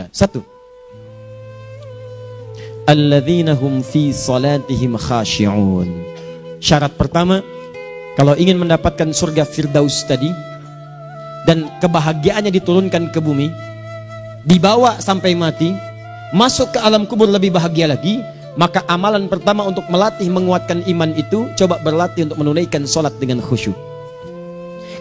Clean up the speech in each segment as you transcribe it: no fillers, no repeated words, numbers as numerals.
Satu, alladzina hum fi salatihim khashi'un. Syarat pertama, kalau ingin mendapatkan surga Firdaus tadi dan kebahagiaannya diturunkan ke bumi, dibawa sampai mati, masuk ke alam kubur lebih bahagia lagi, maka amalan pertama untuk melatih menguatkan iman itu, coba berlatih untuk menunaikan sholat dengan khusyuk.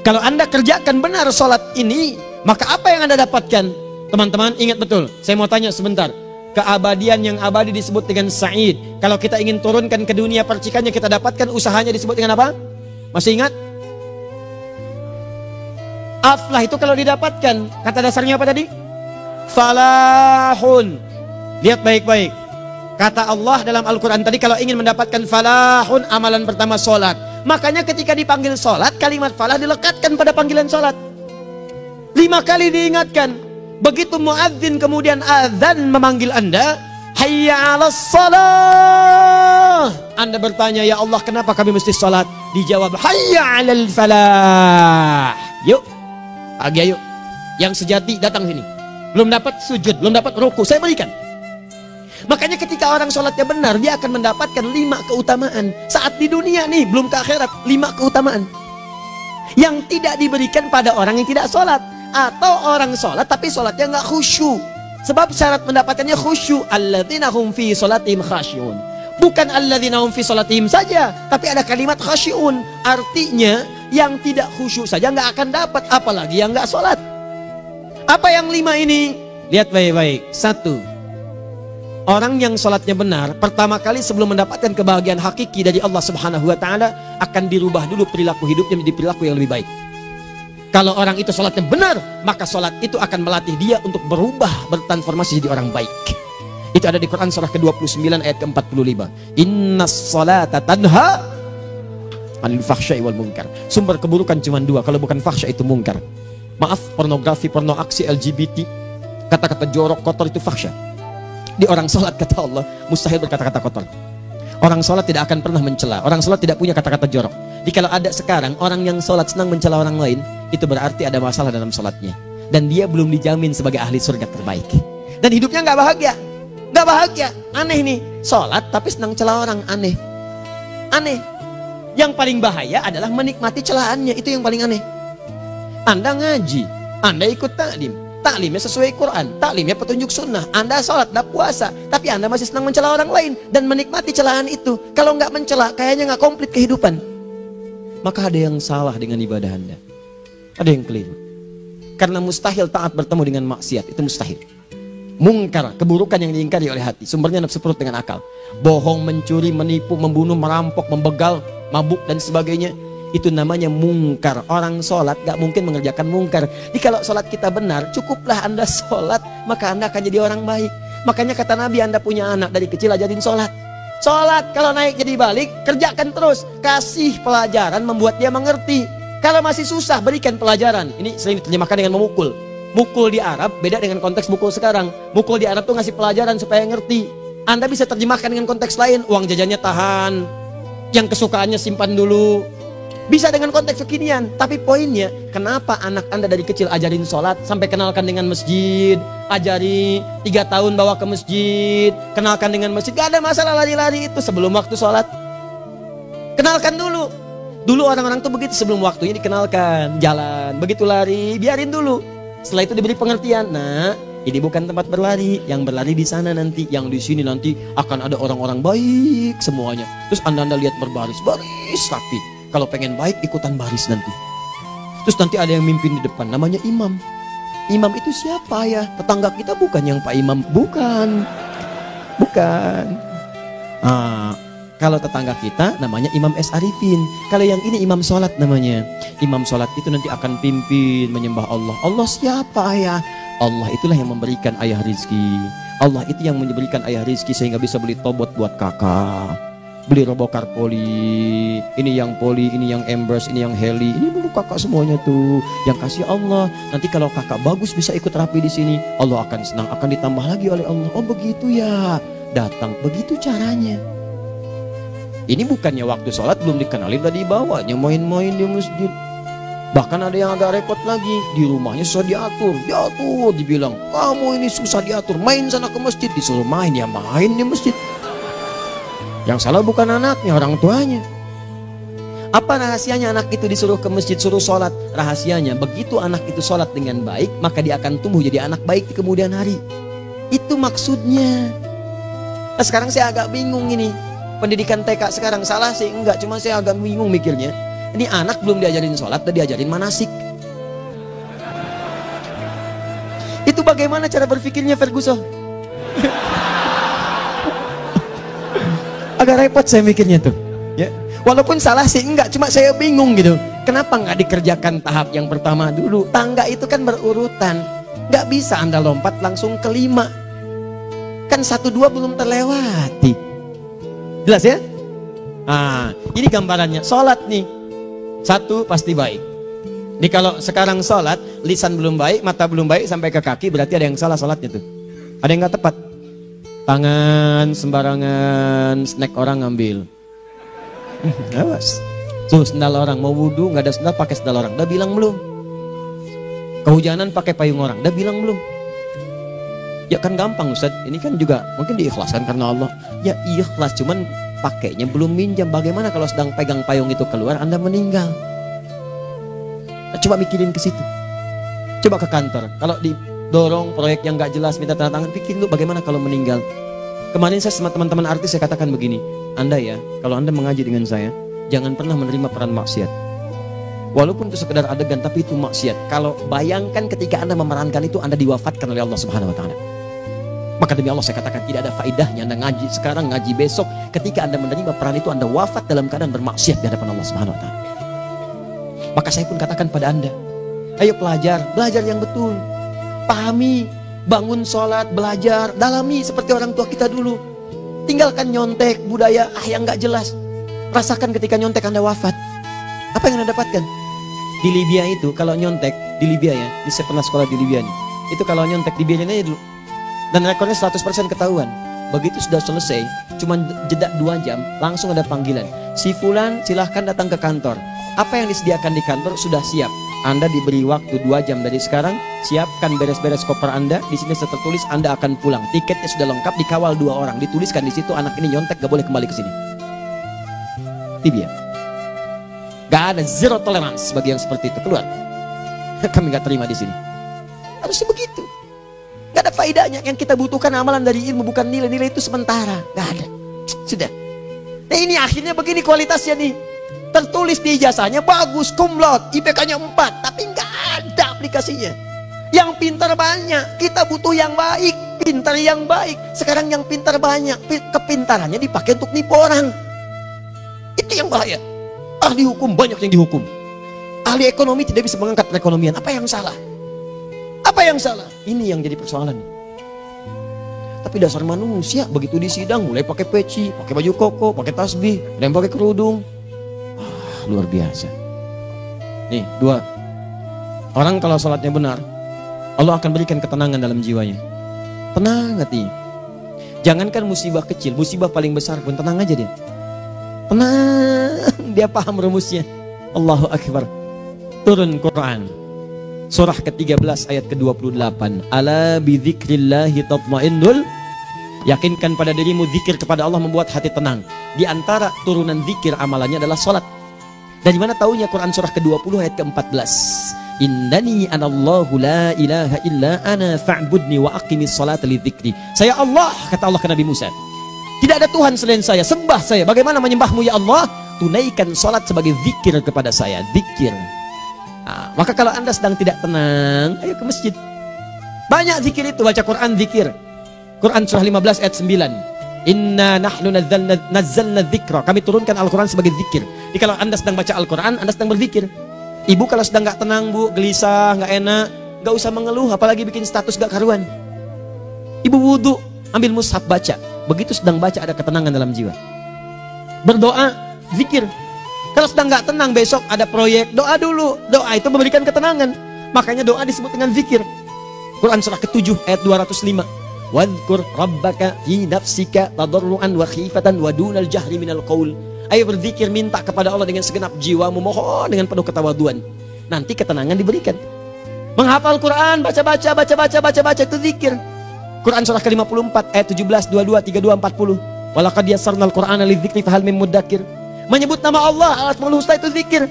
Kalau Anda kerjakan benar sholat ini, maka apa yang Anda dapatkan? Teman-teman ingat betul, saya mau tanya sebentar. Keabadian yang abadi disebut dengan sa'id. Kalau kita ingin turunkan ke dunia percikannya kita dapatkan, usahanya disebut dengan apa? Masih ingat? Aflah itu kalau didapatkan, kata dasarnya apa tadi? Falahun. Lihat baik-baik. Kata Allah dalam Al-Quran tadi, kalau ingin mendapatkan falahun, amalan pertama sholat. Makanya ketika dipanggil sholat, kalimat falah dilekatkan pada panggilan sholat. 5 kali diingatkan. Begitu muadzin kemudian azan memanggil Anda, hayya 'alas shalah. Anda bertanya, ya Allah kenapa kami mesti sholat? Dijawab, hayya 'alal falah. Yuk, pagi yuk. Yang sejati datang sini. Belum dapat sujud, belum dapat ruku, saya berikan. Makanya ketika orang sholatnya benar, dia akan mendapatkan 5 keutamaan. Saat di dunia nih, belum ke akhirat, 5 keutamaan yang tidak diberikan pada orang yang tidak sholat. Atau orang sholat tapi sholatnya nggak khusyuk. Sebab syarat mendapatkannya khusyuk. Alladzina hum fi sholatihim khasyi'un. Bukan alladzina hum fi sholatihim saja, tapi ada kalimat khasyi'un. Artinya yang tidak khusyuk saja nggak akan dapat, apalagi yang nggak sholat. Apa yang 5 ini? Lihat baik-baik. 1, orang yang sholatnya benar, pertama kali sebelum mendapatkan kebahagiaan hakiki dari Allah Subhanahu wa Ta'ala, akan dirubah dulu perilaku hidupnya menjadi perilaku yang lebih baik. Kalau orang itu sholatnya benar, maka sholat itu akan melatih dia untuk berubah, bertransformasi jadi orang baik. Itu ada di Quran surah ke-29 ayat ke-45. Innas sholata tanha anil fahsya'i wal munkar. Sumber keburukan cuma 2, kalau bukan fahsya itu munkar. Maaf, pornografi, porno aksi, LGBT, kata-kata jorok, kotor itu fahsya. Di orang sholat kata Allah, mustahil berkata-kata kotor. Orang sholat tidak akan pernah mencela. Orang sholat tidak punya kata-kata jorok. Jadi kalau ada sekarang orang yang sholat senang mencela orang lain, itu berarti ada masalah dalam sholatnya. Dan dia belum dijamin sebagai ahli surga terbaik. Dan hidupnya nggak bahagia. Nggak bahagia. Aneh nih. Sholat tapi senang celah orang. Aneh. Aneh. Yang paling bahaya adalah menikmati celahannya. Itu yang paling aneh. Anda ngaji. Anda ikut taklim. Taklimnya sesuai Quran. Taklimnya petunjuk sunnah. Anda sholat, Anda puasa. Tapi Anda masih senang mencela orang lain. Dan menikmati celahan itu. Kalau nggak mencela, kayaknya nggak komplit kehidupan. Maka ada yang salah dengan ibadah Anda. Ada yang keliru. Karena mustahil taat bertemu dengan maksiat. Itu mustahil. Mungkar, keburukan yang diingkari oleh hati. Sumbernya nafsu perut dengan akal. Bohong, mencuri, menipu, membunuh, merampok, membegal, mabuk dan sebagainya. Itu namanya mungkar. Orang sholat gak mungkin mengerjakan mungkar. Jadi kalau sholat kita benar, cukuplah Anda sholat, maka Anda akan jadi orang baik. Makanya kata Nabi, Anda punya anak dari kecil ajarin sholat. Sholat, kalau naik jadi balik, kerjakan terus. Kasih pelajaran membuat dia mengerti. Kalau masih susah, berikan pelajaran. Ini sering diterjemahkan dengan memukul. Mukul di Arab beda dengan konteks mukul sekarang. Mukul di Arab tuh ngasih pelajaran supaya ngerti. Anda bisa terjemahkan dengan konteks lain. Uang jajannya tahan, yang kesukaannya simpan dulu. Bisa dengan konteks kekinian. Tapi poinnya, kenapa anak Anda dari kecil ajarin sholat, sampai kenalkan dengan masjid, ajari 3 tahun bawa ke masjid, kenalkan dengan masjid. Gak ada masalah lari-lari itu sebelum waktu sholat. Kenalkan dulu. Dulu orang-orang tuh begitu, sebelum waktunya dikenalkan, jalan, begitu lari, biarin dulu. Setelah itu diberi pengertian. Nah, ini bukan tempat berlari, yang berlari di sana nanti, yang di sini nanti akan ada orang-orang baik semuanya. Terus anda lihat berbaris, baris rapi. Kalau pengen baik ikutan baris nanti. Terus nanti ada yang mimpin di depan, namanya imam. Imam itu siapa ya? Tetangga kita bukan yang Pak Imam, bukan. Kalau tetangga kita namanya Imam S. Arifin. Kalau yang ini imam sholat namanya. Imam sholat itu nanti akan pimpin menyembah Allah. Allah siapa ya? Allah itulah yang memberikan ayah rizki. Allah itu yang memberikan ayah rizki sehingga bisa beli tobot buat kakak, beli robokar poli, ini yang poli, ini yang embers, ini yang heli, ini dulu kakak semuanya tuh yang kasih Allah. Nanti kalau kakak bagus bisa ikut rapi di sini, Allah akan senang, akan ditambah lagi oleh Allah. Oh begitu ya, datang begitu caranya. Ini bukannya waktu sholat belum dikenalin tadi bawanya main-main di masjid. Bahkan ada yang agak repot lagi, di rumahnya susah diatur, dibilang, kamu ini susah diatur, main sana ke masjid, disuruh main, ya main di masjid. Yang salah bukan anaknya, orang tuanya. Apa rahasianya anak itu disuruh ke masjid, suruh sholat? Rahasianya, begitu anak itu sholat dengan baik, maka dia akan tumbuh jadi anak baik di kemudian hari. Itu maksudnya. Nah, sekarang saya agak bingung ini, pendidikan TK sekarang salah sih? Enggak, cuma saya agak bingung mikirnya. Ini anak belum diajarin sholat, udah diajarin manasik. Itu bagaimana cara berpikirnya Ferguson? Agak repot saya mikirnya tuh. Ya, walaupun salah sih enggak, cuma saya bingung gitu. Kenapa nggak dikerjakan tahap yang pertama dulu? Tangga itu kan berurutan, nggak bisa Anda lompat langsung ke 5. Kan 1, 2 belum terlewati. Jelas ya? Nah, ini gambarannya. Sholat nih. 1 pasti baik. Jadi kalau sekarang sholat, lisan belum baik, mata belum baik, sampai ke kaki, berarti ada yang salah sholatnya tuh. Ada yang nggak tepat. Tangan sembarangan, snack orang ngambil. Awas. Tuh sendal orang, mau wudhu nggak ada sendal, pakai sendal orang. Udah bilang belum? Kehujanan pakai payung orang. Udah bilang belum? Ya kan gampang Ustaz. Ini kan juga mungkin diikhlaskan karena Allah. Ya ikhlas, cuman pakainya belum minjam. Bagaimana kalau sedang pegang payung itu keluar, Anda meninggal? Coba mikirin ke situ. Coba ke kantor. Kalau didorong proyek yang nggak jelas, minta tanda tangan, pikirin dulu bagaimana kalau meninggal. Kemarin saya sama teman-teman artis saya katakan begini, Anda ya, kalau Anda mengaji dengan saya, jangan pernah menerima peran maksiat. Walaupun itu sekedar adegan, tapi itu maksiat. Kalau bayangkan ketika Anda memerankan itu, Anda diwafatkan oleh Allah Subhanahu Wa Taala. Maka demi Allah saya katakan tidak ada faedahnya Anda ngaji sekarang, ngaji besok. Ketika Anda menerima peran itu, Anda wafat dalam keadaan bermaksiat di hadapan Allah Subhanahu Wa Taala. Maka saya pun katakan pada Anda, ayo belajar yang betul. Pahami, bangun sholat, belajar, dalami seperti orang tua kita dulu. Tinggalkan nyontek, budaya yang gak jelas. Rasakan ketika nyontek Anda wafat. Apa yang Anda dapatkan? Di Libya itu, kalau nyontek, di Libya ya, saya pernah sekolah di Libya nih. Itu kalau nyontek, dibiarin aja dulu. Dan rekornya 100% ketahuan. Begitu sudah selesai, cuma jeda 2 jam, langsung ada panggilan. Si Fulan silahkan datang ke kantor. Apa yang disediakan di kantor sudah siap. Anda diberi waktu 2 jam dari sekarang, siapkan beres-beres koper Anda. Di sini tertulis Anda akan pulang. Tiketnya sudah lengkap, dikawal 2 orang. Dituliskan di situ anak ini nyontek gak boleh kembali ke sini. Libya. Gak ada zero tolerance bagi yang seperti itu, keluar. Kami gak terima di sini. Harusnya begitu. Gak ada faedahnya. Yang kita butuhkan amalan dari ilmu, bukan nilai-nilai itu sementara. Gak ada. Sudah. Nah ini akhirnya begini kualitasnya nih. Tertulis di ijazahnya bagus, cum laude, IPK-nya 4, tapi nggak ada aplikasinya. Yang pintar banyak, kita butuh yang baik, pintar yang baik. Sekarang yang pintar banyak, kepintarannya dipakai untuk nipu orang. Itu yang bahaya. Ahli hukum banyak yang dihukum. Ahli ekonomi tidak bisa mengangkat perekonomian. Apa yang salah? Apa yang salah? Ini yang jadi persoalan. Tapi dasar manusia, begitu di sidang mulai pakai peci, pakai baju koko, pakai tasbih, dan pakai kerudung. Luar biasa. Nih 2. Orang kalau sholatnya benar, Allah akan berikan ketenangan dalam jiwanya. Tenang hati. Jangankan musibah kecil, musibah paling besar pun tenang aja dia. Tenang, dia paham rumusnya. Allahu Akbar. Turun Quran surah ke-13 ayat ke-28. Ala bidzikrillahi tatmainnul. Yakinkan pada dirimu, zikir kepada Allah membuat hati tenang. Di antara turunan zikir amalannya adalah sholat. Dari mana taunya? Quran surah ke-20 ayat ke-14. Innani anallahu la ilaha illa ana fa'budni wa aqimis salata lidzikri. Saya Allah, kata Allah ke Nabi Musa. Tidak ada Tuhan selain saya, sembah saya. Bagaimana menyembahmu ya Allah? Tunaikan salat sebagai zikir kepada saya, zikir. Nah, maka kalau Anda sedang tidak tenang, ayo ke masjid. Banyak zikir itu, baca Quran zikir. Quran surah 15 ayat 9. Inna nahnu nazzalna dzikra. Kami turunkan Al-Quran sebagai zikir. Jadi kalau Anda sedang baca Al-Quran, Anda sedang berzikir. Ibu kalau sedang gak tenang, Bu, gelisah, gak enak, gak usah mengeluh, apalagi bikin status gak karuan. Ibu wudhu, ambil mushaf baca. Begitu sedang baca ada ketenangan dalam jiwa. Berdoa, zikir. Kalau sedang gak tenang, besok ada proyek, doa dulu. Doa itu memberikan ketenangan. Makanya doa disebut dengan zikir. Quran surah ke-7 ayat 205. Wadhkur rabbaka fi nafsika tadarruan wa khifatan wa dunal jahri minal qaul. Ayo berzikir, minta kepada Allah dengan segenap jiwamu, mohon dengan penuh ketawaduan. nanti ketenangan diberikan. Menghafal Quran, baca itu zikir. Quran surah ke-54 ayat 17, 22, 32, 40. Walaqad yassarnal Qur'ana lidzikri fahal mim mudzakir. Menyebut nama Allah, Al-Asmaul Husna itu zikir.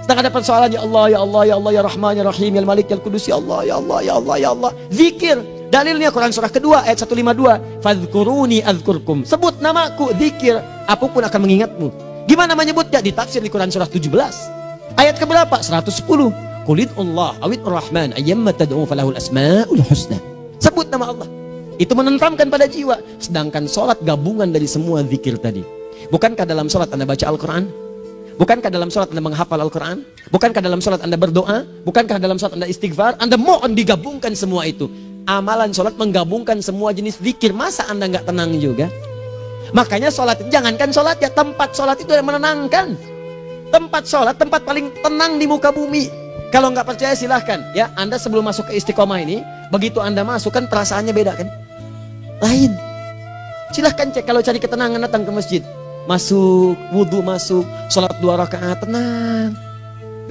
Sedang ada persoalan, ya Allah, ya Allah, ya Allah, ya Rahman, ya Rahim, ya Malik, ya Qudus, ya Allah, ya Allah, ya Allah, ya Allah. Zikir. Dalilnya Quran surah kedua ayat 152. Fadhkuruni azkurkum. Sebut namaku, zikir. Apapun akan mengingatmu. Gimana menyebutnya? Ditafsir di Quran surah 17. Ayat keberapa? 110. Qulidullah awid rahman ayyamma tad'u falahul asmaul husna. Sebut nama Allah. Itu menentramkan pada jiwa. Sedangkan sholat gabungan dari semua zikir tadi. Bukankah dalam sholat Anda baca Al-Quran? Bukankah dalam sholat Anda menghafal Al-Quran? Bukankah dalam sholat Anda berdoa? Bukankah dalam sholat Anda istighfar? Anda mohon digabungkan semua itu. Amalan sholat menggabungkan semua jenis zikir. Masa Anda nggak tenang juga? Makanya sholat, jangankan sholat ya, tempat sholat itu yang menenangkan. Tempat sholat, tempat paling tenang di muka bumi. Kalau nggak percaya silahkan ya, Anda sebelum masuk ke Istiqomah ini, begitu Anda masuk kan perasaannya beda kan? Lain. Silahkan cek, kalau cari ketenangan datang ke masjid. Masuk, wudhu masuk, sholat 2 rakaat tenang.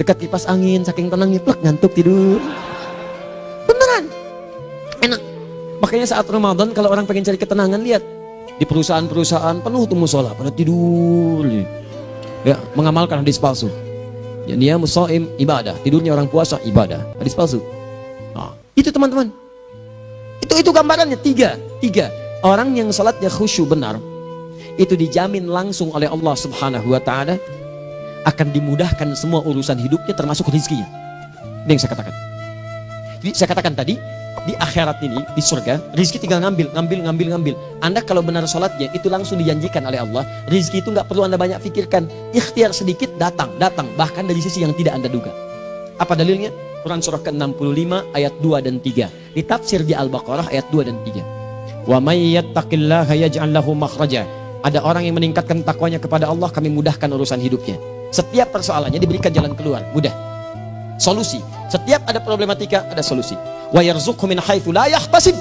Dekat kipas angin, saking tenangnya plek ngantuk tidur. Beneran. Enak. Makanya saat Ramadan kalau orang pengen cari ketenangan, lihat di perusahaan-perusahaan penuh tuh musola, pada tidur. Ya, mengamalkan hadis palsu. Ya, dia musoim ibadah, tidurnya orang puasa ibadah, hadis palsu. Nah, itu teman-teman. Itu gambarannya tiga. Orang yang salatnya khusyuk benar, itu dijamin langsung oleh Allah Subhanahu wa taala akan dimudahkan semua urusan hidupnya termasuk rezekinya. Ini yang saya katakan. Jadi saya katakan tadi, di akhirat ini, di surga, rezeki tinggal ngambil. Anda kalau benar sholatnya, itu langsung dijanjikan oleh Allah. Rezeki itu nggak perlu Anda banyak pikirkan. Ikhtiar sedikit, datang. Bahkan dari sisi yang tidak Anda duga. Apa dalilnya? Quran surah ke-65 ayat 2 dan 3. Ditafsir di Al-Baqarah ayat 2 dan 3. Wa may yattaqillaha yaj'al lahu makhraja. Ada orang yang meningkatkan takwanya kepada Allah, kami mudahkan urusan hidupnya. Setiap persoalannya diberikan jalan keluar, mudah. Solusi. Setiap ada problematika, ada solusi. Wa yarzuqhu min haitsu la yahtasib.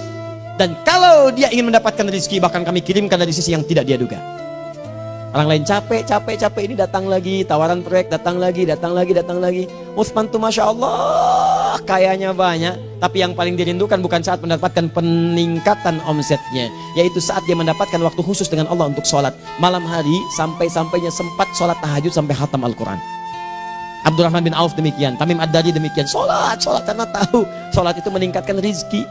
Dan kalau dia ingin mendapatkan rezeki, bahkan kami kirimkan dari sisi yang tidak dia duga. Orang lain capek ini datang lagi, tawaran proyek datang lagi. Utsman tuh Masya Allah kayanya banyak, tapi yang paling dirindukan bukan saat mendapatkan peningkatan omsetnya, yaitu saat dia mendapatkan waktu khusus dengan Allah untuk sholat malam hari, sampai-sampainya sempat sholat tahajud sampai khatam Al-Quran. Abdurrahman bin Auf demikian, Tamim Ad-Dari demikian, sholat karena tahu sholat itu meningkatkan rizki.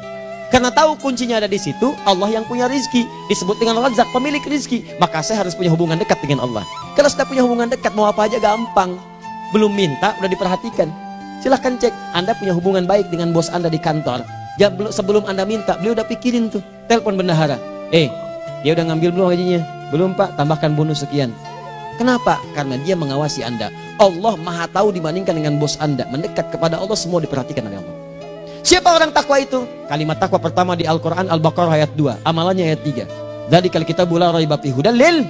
Karena tahu kuncinya ada di situ, Allah yang punya rizki, disebut dengan Razzaq, pemilik rizki. Maka saya harus punya hubungan dekat dengan Allah. Kalau sudah punya hubungan dekat, mau apa aja gampang. Belum minta, udah diperhatikan. Silahkan cek, Anda punya hubungan baik dengan bos Anda di kantor. Ya, sebelum Anda minta, beliau udah pikirin tuh. Telepon bendahara, dia udah ngambil belum gajinya? Belum Pak, tambahkan bonus sekian. Kenapa? Karena dia mengawasi Anda. Allah maha tahu dibandingkan dengan bos Anda. Mendekat kepada Allah, semua diperhatikan oleh Allah. Siapa orang takwa itu? Kalimat takwa pertama di Al-Quran Al-Baqarah ayat 2, amalannya ayat 3. Dzalikal kitabu la raiba fihi hudal lil.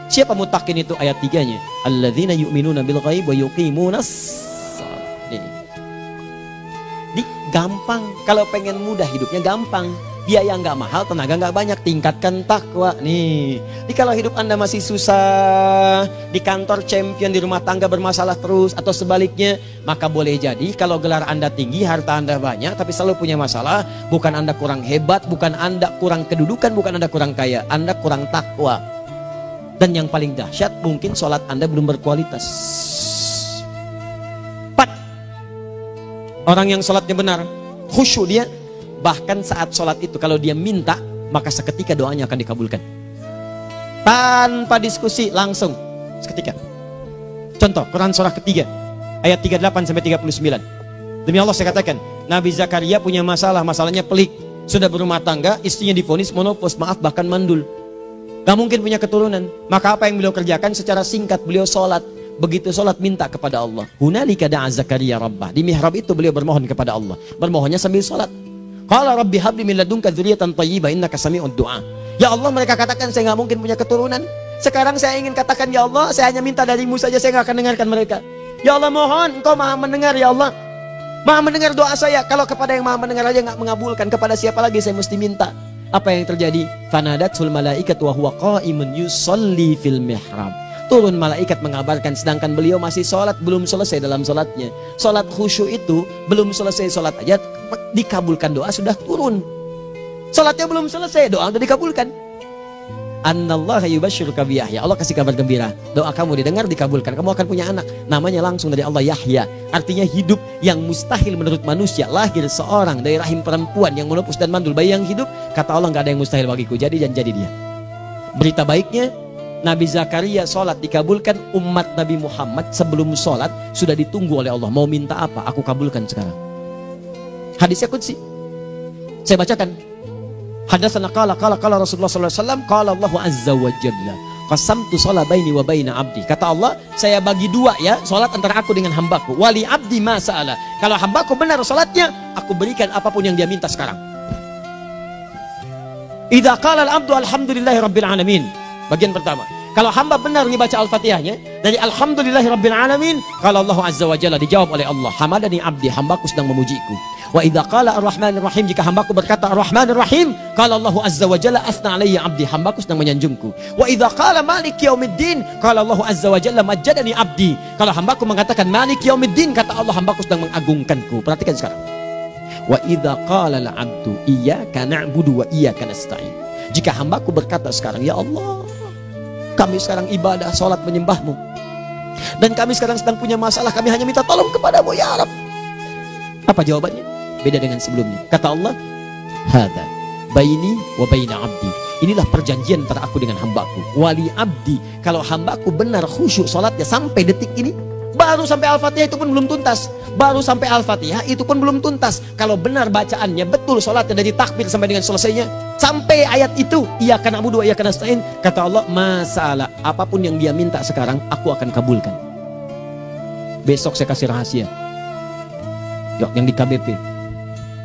Siapa mutakin itu? Ayat 3-nya. Alladzina yu'minuna bil ghaib wa yuqimunas shalah. Di gampang, kalau pengen mudah hidupnya gampang. Biaya nggak mahal, tenaga nggak banyak, tingkatkan takwa nih. Jadi kalau hidup Anda masih susah, di kantor champion, di rumah tangga bermasalah terus, atau sebaliknya, maka boleh jadi kalau gelar Anda tinggi, harta Anda banyak, tapi selalu punya masalah. Bukan Anda kurang hebat, bukan Anda kurang kedudukan, bukan Anda kurang kaya, Anda kurang takwa. Dan yang paling dahsyat, mungkin sholat Anda belum berkualitas. 4. Orang yang sholatnya benar, khusyuk dia. Bahkan saat sholat itu kalau dia minta, maka seketika doanya akan dikabulkan. Tanpa diskusi, langsung seketika. Contoh, Quran surah ketiga ayat 38 sampai 39. Demi Allah saya katakan, Nabi Zakaria punya masalah, masalahnya pelik. Sudah berumah tangga, istrinya divonis monopos, maaf bahkan mandul. Gak mungkin punya keturunan. Maka apa yang beliau kerjakan? Secara singkat beliau sholat. Begitu sholat minta kepada Allah. Hunalika da'a Zakaria rabbah. Di mihrab itu beliau bermohon kepada Allah. Bermohonnya sambil sholat. Qala rabbi habli min ladunka dzurriyyatan thayyibah innaka sami'ud du'a. Ya Allah, mereka katakan saya nggak mungkin punya keturunan. Sekarang saya ingin katakan, ya Allah, saya hanya minta darimu saja, saya nggak akan dengarkan mereka. Ya Allah, mohon Engkau maha mendengar, ya Allah. Maha mendengar doa saya. Kalau kepada yang maha mendengar aja nggak mengabulkan, kepada siapa lagi saya mesti minta? Apa yang terjadi? Fanadatul malaikatu wa huwa qa'imun yusolli fil mihrab. turun malaikat mengabarkan, sedangkan beliau masih sholat, belum selesai dalam sholatnya. Sholat khusyuk itu belum selesai sholat aja dikabulkan, doa sudah turun. Sholatnya belum selesai, doa sudah dikabulkan. Annallaha yubashshiruka bi Yahya. Allah kasih kabar gembira, doa kamu didengar, dikabulkan, kamu akan punya anak, namanya langsung dari Allah Yahya, artinya hidup. Yang mustahil menurut manusia, lahir seorang dari rahim perempuan yang menopus dan mandul, bayi yang hidup, kata Allah nggak ada yang mustahil bagiku, jadi dan jadi dia. Berita baiknya, Nabi Zakaria sholat dikabulkan. Umat Nabi Muhammad sebelum sholat sudah ditunggu oleh Allah, mau minta apa, aku kabulkan sekarang. Hadisnya qudsi, saya bacakan. Hadatsana qala Rasulullah sallallahu alaihi wasallam, qala Allahu azza wa jalla, qasamtu shalah baini wa baina abdi. Kata Allah, saya bagi dua ya salat antara aku dengan hambaku. Wali abdi ma sa'ala. Kalau hambaku benar salatnya, aku berikan apapun yang dia minta sekarang. Idza qala al-abdu alhamdulillahi rabbil alamin. Bagian pertama, kalau hamba benar dibaca Al-Fatihahnya dari alhamdulillahi rabbil alamin, kalau Allah azza wa jalla dijawab oleh Allah, hamadani abdi, hambaku sedang memujiku. Wa idza qala ar-rahmanir rahim, jika hambaku berkata ar-rahmanir rahim, qala Allah azza wa jalla asna alayya abdi, hambaku sedang menyanjungku. Wa idza qala maliki yaumiddin, qala Allah azza wa jalla majjadani abdi, kalau hambaku mengatakan maliki yaumiddin, kata Allah hambaku sedang mengagungkanku. Perhatikan sekarang. Wa idza qala al-abdu iyyaka na'budu wa iyyaka nasta'in, jika hambaku berkata sekarang, ya Allah, kami sekarang ibadah, salat menyembahmu, dan kami sekarang sedang punya masalah, kami hanya minta tolong kepadamu ya Rabb. Apa jawabannya? Beda dengan sebelumnya. Kata Allah, hadza baini wa baina abdi, inilah perjanjian antara aku dengan hambaku. Wali abdi, kalau hambaku benar khusyuk salatnya sampai detik ini, baru sampai Al-Fatihah itu pun belum tuntas. Baru sampai Al-Fatihah itu pun belum tuntas. Kalau benar bacaannya betul, salatnya dari takbir sampai dengan selesainya, sampai ayat itu, iyyaka na'budu wa iyyaka nasta'in, kata Allah, masalah apapun yang dia minta sekarang, aku akan kabulkan. Besok saya kasih rahasia. Yang di KBP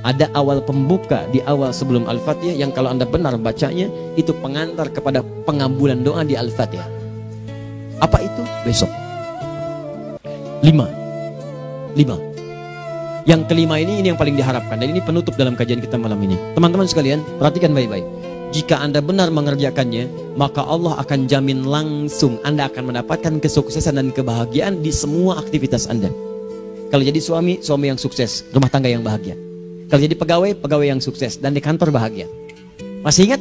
ada awal pembuka di awal sebelum Al-Fatihah, yang kalau Anda benar bacanya, itu pengantar kepada pengabulan doa di Al-Fatihah. Apa itu? Besok. 5. Yang kelima ini yang paling diharapkan, dan ini penutup dalam kajian kita malam ini. Teman-teman sekalian, perhatikan baik-baik. Jika Anda benar mengerjakannya, maka Allah akan jamin langsung Anda akan mendapatkan kesuksesan dan kebahagiaan di semua aktivitas Anda. Kalau jadi suami, suami yang sukses, rumah tangga yang bahagia. Kalau jadi pegawai, pegawai yang sukses, dan di kantor bahagia. Masih ingat?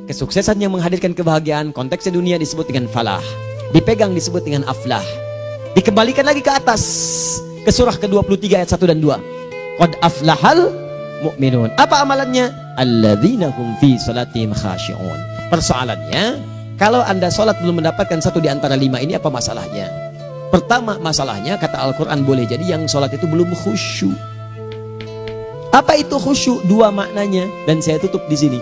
Kesuksesan yang menghadirkan kebahagiaan, konteksnya dunia disebut dengan falah, dipegang disebut dengan aflah. Dikembalikan lagi ke atas, ke surah ke-23 ayat 1 dan 2. Qad aflahal mu'minun. Apa amalannya? Alladzina hum fi salatihim khashi'un. Persoalannya, kalau Anda salat belum mendapatkan satu di antara 5 ini, apa masalahnya? Pertama masalahnya, kata Al-Quran, boleh jadi yang sholat itu belum khusyuk. Apa itu khusyuk? 2 maknanya, dan saya tutup di sini.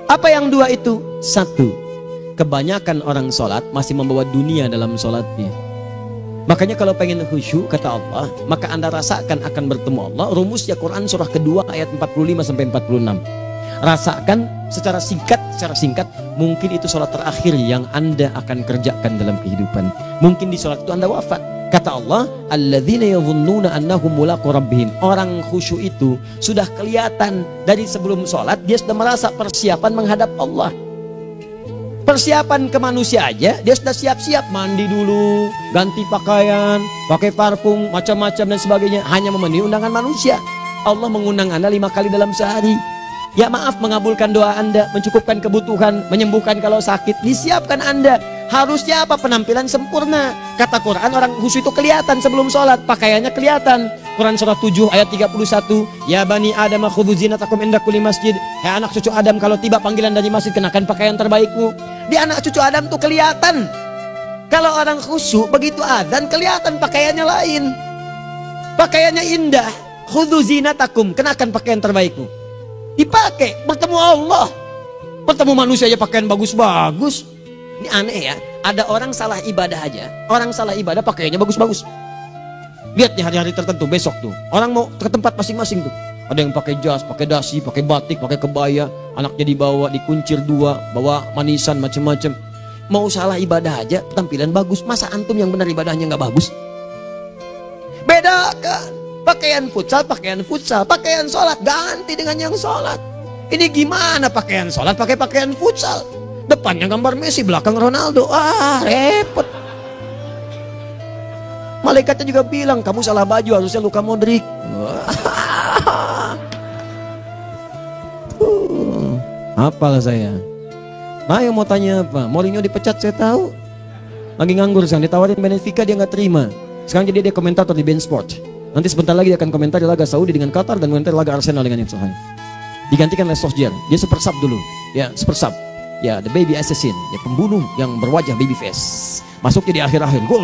Apa yang 2 itu? 1, kebanyakan orang sholat masih membawa dunia dalam sholatnya. Makanya kalau pengen khusyuk, kata Allah, maka Anda rasakan akan bertemu Allah. Rumusnya Quran surah kedua ayat 45 sampai 46. Rasakan secara singkat, mungkin itu sholat terakhir yang Anda akan kerjakan dalam kehidupan. Mungkin di sholat itu Anda wafat. Kata Allah, alladzina yadhunnuna annahum mulaqu rabbihim. Orang khusyuk itu sudah kelihatan dari sebelum sholat, dia sudah merasa persiapan menghadap Allah. Persiapan ke manusia aja, dia sudah siap-siap, mandi dulu, ganti pakaian, pakai parfum, macam-macam dan sebagainya, hanya memenuhi undangan manusia. Allah mengundang Anda 5 kali dalam sehari. Ya maaf, mengabulkan doa Anda, mencukupkan kebutuhan, menyembuhkan kalau sakit, disiapkan Anda. Harusnya apa? Penampilan sempurna. Kata Quran, orang khusyuk itu kelihatan sebelum sholat, pakaiannya kelihatan. Quran surah 7 ayat 31, ya bani Adam khudhu zinatakum inda kulli masjid. Hai anak cucu Adam, kalau tiba panggilan dari masjid, kenakan pakaian terbaikmu. Di anak cucu Adam tuh kelihatan. Kalau orang khusyuk, begitu adzan kelihatan pakaiannya lain. Pakaiannya indah. Khudhu zinatakum, kenakan pakaian terbaikmu. Dipakai, bertemu Allah. Bertemu manusia aja pakaian bagus-bagus. Ini aneh ya, ada orang salah ibadah aja. Orang salah ibadah pakaiannya bagus-bagus. Lihat nih hari-hari tertentu, besok tuh orang mau ke tempat masing-masing tuh. Ada yang pakai jas, pakai dasi, pakai batik, pakai kebaya. Anaknya dibawa, dikuncir 2, bawa manisan macam-macam. Mau salah ibadah aja, tampilan bagus. Masa antum yang benar ibadahnya nggak bagus? Bedakan. Pakaian futsal, pakaian sholat ganti dengan yang sholat. Ini gimana pakaian sholat pakai pakaian futsal? Depannya gambar Messi, belakang Ronaldo. Ah, repot. Malaikatnya juga bilang, kamu salah baju, harusnya Luka Modric. Hafal saya. Nah, yang mau tanya apa? Mourinho dipecat saya tahu. Lagi nganggur sekarang, ditawarin Benfica dia nggak terima. Sekarang jadi dia komentator di BeIN Sport. Nanti sebentar lagi dia akan komentar di laga Saudi dengan Qatar dan komentar laga Arsenal dengan Ipswich. Digantikan oleh Solskjaer. Dia super sub dulu. Ya, super sub. Ya, the baby assassin, ya pembunuh yang berwajah baby face. Masuknya di akhir-akhir, gol.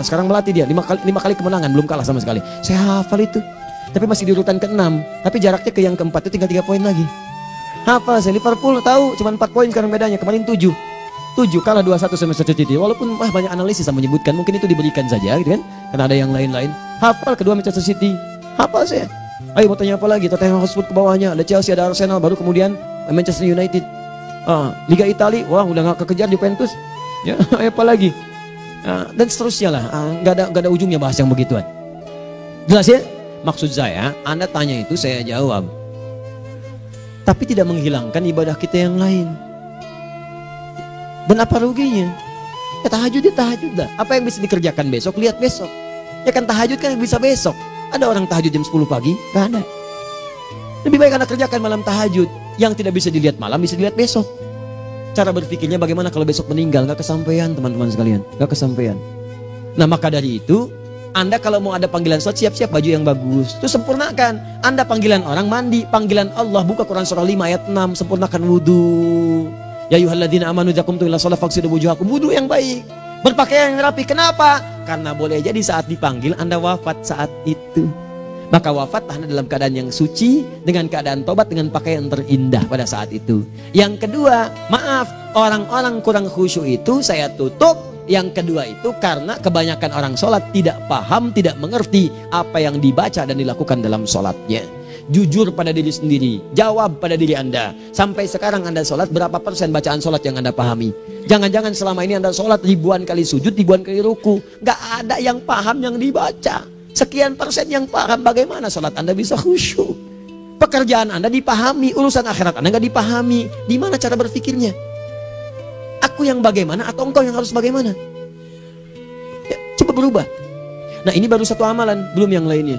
Sekarang melatih dia 5 kali kemenangan, belum kalah sama sekali. Saya hafal itu. Tapi masih di urutan ke-6, tapi jaraknya ke yang ke-4 itu tinggal 3 poin lagi. Hafal saya, Liverpool tahu cuma 4 poin sekarang bedanya, kemarin 7 kalah 2-1 sama Manchester City. Walaupun banyak analisis yang menyebutkan mungkin itu diberikan saja gitu kan, karena ada yang lain-lain. Hafal kedua Manchester City, hafal saya. Ayo mau tanya apa lagi? Tottenham Hotspur ke bawahnya, ada Chelsea, ada Arsenal, baru kemudian Manchester United. Liga Italia, wah udah gak kekejar Juventus. Ya, apa lagi? Dan seterusnya lah. Gak ada ujungnya bahas yang begituan. Jelas ya? Maksud saya, Anda tanya itu saya jawab. Tapi tidak menghilangkan ibadah kita yang lain. Dan apa ruginya? Ya tahajud lah. Apa yang bisa dikerjakan besok, lihat besok. Ya kan tahajud kan bisa besok. Ada orang tahajud jam 10 pagi? Gak ada. Lebih baik Anda kerjakan malam tahajud. Yang tidak bisa dilihat malam bisa dilihat besok. Cara berpikirnya bagaimana kalau besok meninggal? Gak kesampaian teman-teman sekalian. Gak kesampaian. Nah maka dari itu, Anda kalau mau ada panggilan sholat, siap-siap baju yang bagus. Itu sempurnakan. Anda panggilan orang mandi, panggilan Allah, buka Quran surah 5 ayat 6, sempurnakan wudu. Ya ayyuhalladzina amanu idza qumtum ila shalah faghsilu wujuhakum, wudu yang baik. Berpakaian yang rapi. Kenapa? Karena boleh jadi saat dipanggil Anda wafat saat itu. Maka wafat Anda dalam keadaan yang suci, dengan keadaan tobat, dengan pakaian terindah pada saat itu. Yang kedua, maaf, orang-orang kurang khusyuk itu saya tutup. Yang kedua itu karena kebanyakan orang sholat tidak paham, tidak mengerti apa yang dibaca dan dilakukan dalam sholatnya. Jujur pada diri sendiri, jawab pada diri Anda. Sampai sekarang Anda sholat, berapa persen bacaan sholat yang Anda pahami? Jangan-jangan selama ini Anda sholat ribuan kali sujud, ribuan kali ruku, gak ada yang paham yang dibaca. Sekian persen yang paham, bagaimana sholat Anda bisa khusyuk? Pekerjaan Anda dipahami, urusan akhirat Anda gak dipahami. Di mana cara berpikirnya? Aku yang bagaimana atau engkau yang harus bagaimana? Ya, coba berubah. Nah ini baru satu amalan, belum yang lainnya.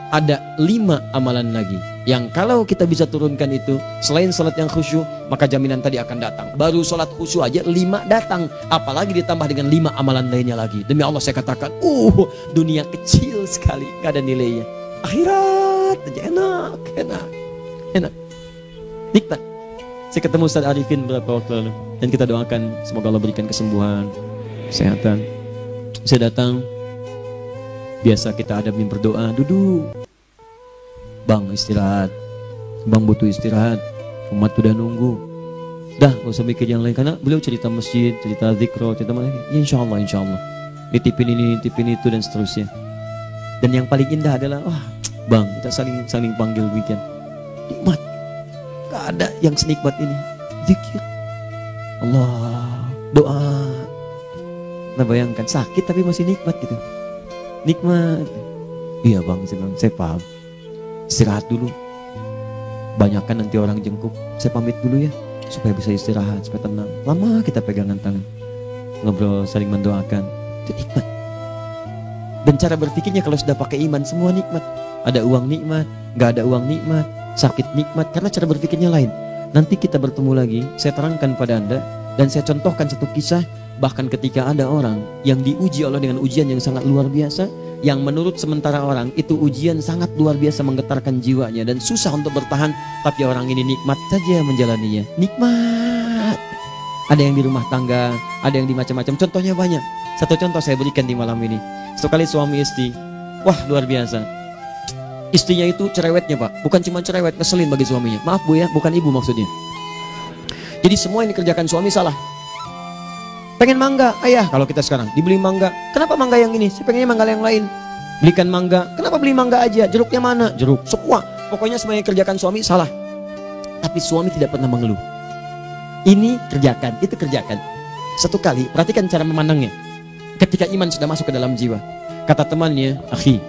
Ada 5 amalan lagi yang kalau kita bisa turunkan itu, selain salat yang khusyuk, maka jaminan tadi akan datang. Baru salat khusyuk aja 5 datang, apalagi ditambah dengan 5 amalan lainnya lagi. Demi Allah saya katakan, dunia kecil sekali, gak ada nilainya. Akhirat aja enak, nikmat. Saya ketemu Ustaz Arifin beberapa waktu lalu, dan kita doakan semoga Allah berikan kesembuhan, kesehatan. Saya datang, biasa kita adamin berdoa, duduk. Bang istirahat, bang butuh istirahat, umat udah nunggu. Dah gak usah mikir yang lain, karena beliau cerita masjid, cerita zikro, cerita mana. Ya insya Allah. Nitipin ini, nitipin itu dan seterusnya. Dan yang paling indah adalah, bang kita saling panggil weekend. Nikmat. Gak ada yang senikmat ini. Zikir Allah, doa. Nah bayangkan sakit tapi masih nikmat gitu. Nikmat. Iya bang, saya paham. Istirahat dulu. Banyakkan nanti orang jengkuk. Saya pamit dulu ya, supaya bisa istirahat, supaya tenang. Lama kita pegangan tangan, ngobrol, saling mendoakan. Itu nikmat. Dan cara berpikirnya kalau sudah pakai iman, semua nikmat. Ada uang nikmat, gak ada uang nikmat, sakit nikmat. Karena cara berpikirnya lain. Nanti kita bertemu lagi, saya terangkan pada Anda. Dan saya contohkan satu kisah. Bahkan ketika ada orang yang diuji Allah dengan ujian yang sangat luar biasa, yang menurut sementara orang itu ujian sangat luar biasa menggetarkan jiwanya dan susah untuk bertahan, tapi orang ini nikmat saja menjalaninya. Nikmat. Ada yang di rumah tangga, ada yang di macam-macam. Contohnya banyak. Satu contoh saya berikan di malam ini. Sekali suami istri, wah luar biasa. Istrinya itu cerewetnya pak, bukan cuma cerewet, ngeselin bagi suaminya. Maaf bu ya, bukan ibu maksudnya. Jadi semua yang dikerjakan suami salah. Pengen mangga, ayah kalau kita sekarang dibeli mangga. Kenapa mangga yang ini? Saya pengennya mangga yang lain. Belikan mangga. Kenapa beli mangga aja? Jeruknya mana? Jeruk. Semua. Pokoknya semua yang kerjakan suami salah. Tapi suami tidak pernah mengeluh. Ini kerjakan, itu kerjakan. Satu kali, perhatikan cara memandangnya. Ketika iman sudah masuk ke dalam jiwa. Kata temannya, akhi,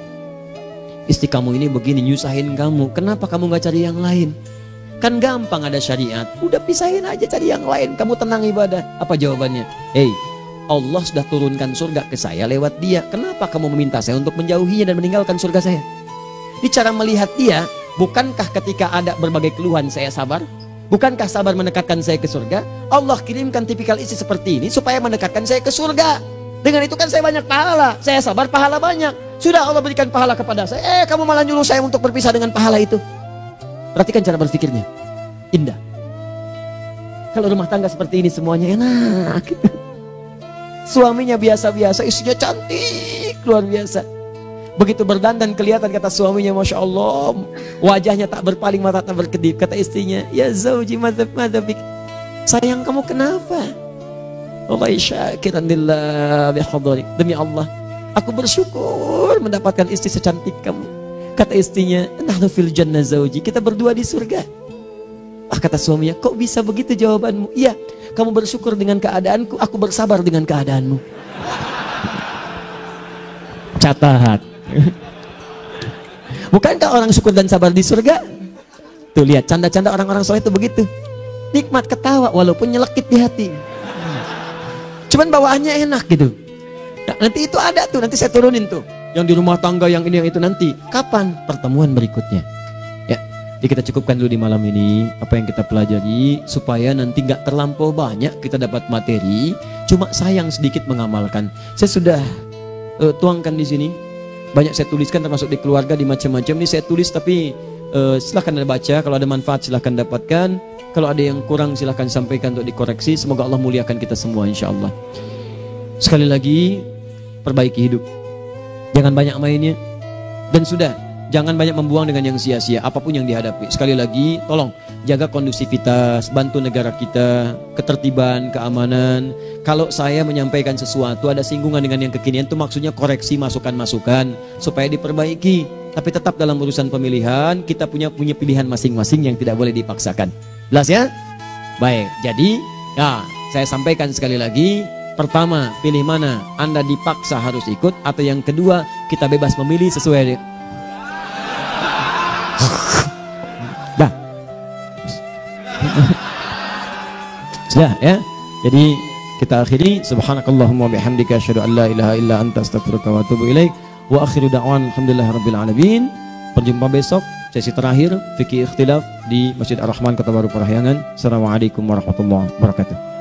istri kamu ini begini, nyusahin kamu. Kenapa kamu gak cari yang lain? Kan gampang ada syariat. Udah pisahin aja cari yang lain. Kamu tenang ibadah. Apa jawabannya? Hey, Allah sudah turunkan surga ke saya lewat dia. Kenapa kamu meminta saya untuk menjauhinya dan meninggalkan surga saya? Ini cara melihat dia. Bukankah ketika ada berbagai keluhan saya sabar? Bukankah sabar mendekatkan saya ke surga? Allah kirimkan tipikal istri seperti ini supaya mendekatkan saya ke surga. Dengan itu kan saya banyak pahala. Saya sabar, pahala banyak. Sudah Allah berikan pahala kepada saya. Kamu malah nyuruh saya untuk berpisah dengan pahala itu. Perhatikan cara berpikirnya. Indah. Kalau rumah tangga seperti ini semuanya enak. Suaminya biasa-biasa, istrinya cantik, luar biasa. Begitu berdandan kelihatan, kata suaminya, Masya Allah, wajahnya tak berpaling, mata tak berkedip. Kata istrinya, ya zauji madzabik, sayang kamu kenapa? Wallahi syakiran lillah bihadari. Demi Allah, aku bersyukur mendapatkan istri secantik kamu. Kata istrinya, nahnu fil jannah zauji, kita berdua di surga. Kata suaminya, kok bisa begitu jawabanmu? Iya, kamu bersyukur dengan keadaanku, aku bersabar dengan keadaanmu. Catat. Bukankah orang syukur dan sabar di surga? Tuh lihat, canda-canda orang-orang soleh itu begitu. Nikmat ketawa walaupun nyelekit di hati. Cuman bawaannya enak gitu. Nah, nanti itu ada tuh, nanti saya turunin tuh. Yang di rumah tangga, yang ini, yang itu nanti. Kapan? Pertemuan berikutnya. Ya, jadi kita cukupkan dulu di malam ini apa yang kita pelajari, supaya nanti nggak terlampau banyak kita dapat materi. Cuma sayang sedikit mengamalkan. Saya sudah tuangkan di sini. Banyak saya tuliskan, termasuk di keluarga, di macam-macam. Ini saya tulis, tapi silahkan Anda baca. Kalau ada manfaat silahkan dapatkan. Kalau ada yang kurang silahkan sampaikan untuk dikoreksi. Semoga Allah muliakan kita semua insya Allah. Sekali lagi, perbaiki hidup. Jangan banyak mainnya. Dan sudah, jangan banyak membuang dengan yang sia-sia, apapun yang dihadapi. Sekali lagi, tolong jaga kondusivitas, bantu negara kita, ketertiban, keamanan. Kalau saya menyampaikan sesuatu ada singgungan dengan yang kekinian, itu maksudnya koreksi masukan-masukan supaya diperbaiki. Tapi tetap dalam urusan pemilihan kita punya pilihan masing-masing yang tidak boleh dipaksakan. Jelas ya? Baik, jadi ya, saya sampaikan sekali lagi. Pertama, pilih mana? Anda dipaksa harus ikut, atau yang kedua, kita bebas memilih sesuai. Dah. Sudah ya. Jadi kita akhiri, subhanakallahumma bihamdika asyhadu an la ilaha illa anta astaghfiruka wa atubu ilaik. Wa akhiru da'wan alhamdulillahirabbil alamin. Berjumpa besok sesi terakhir fikih ikhtilaf di Masjid Ar-Rahman Kota Baru Parahyangan. Assalamualaikum warahmatullahi wabarakatuh.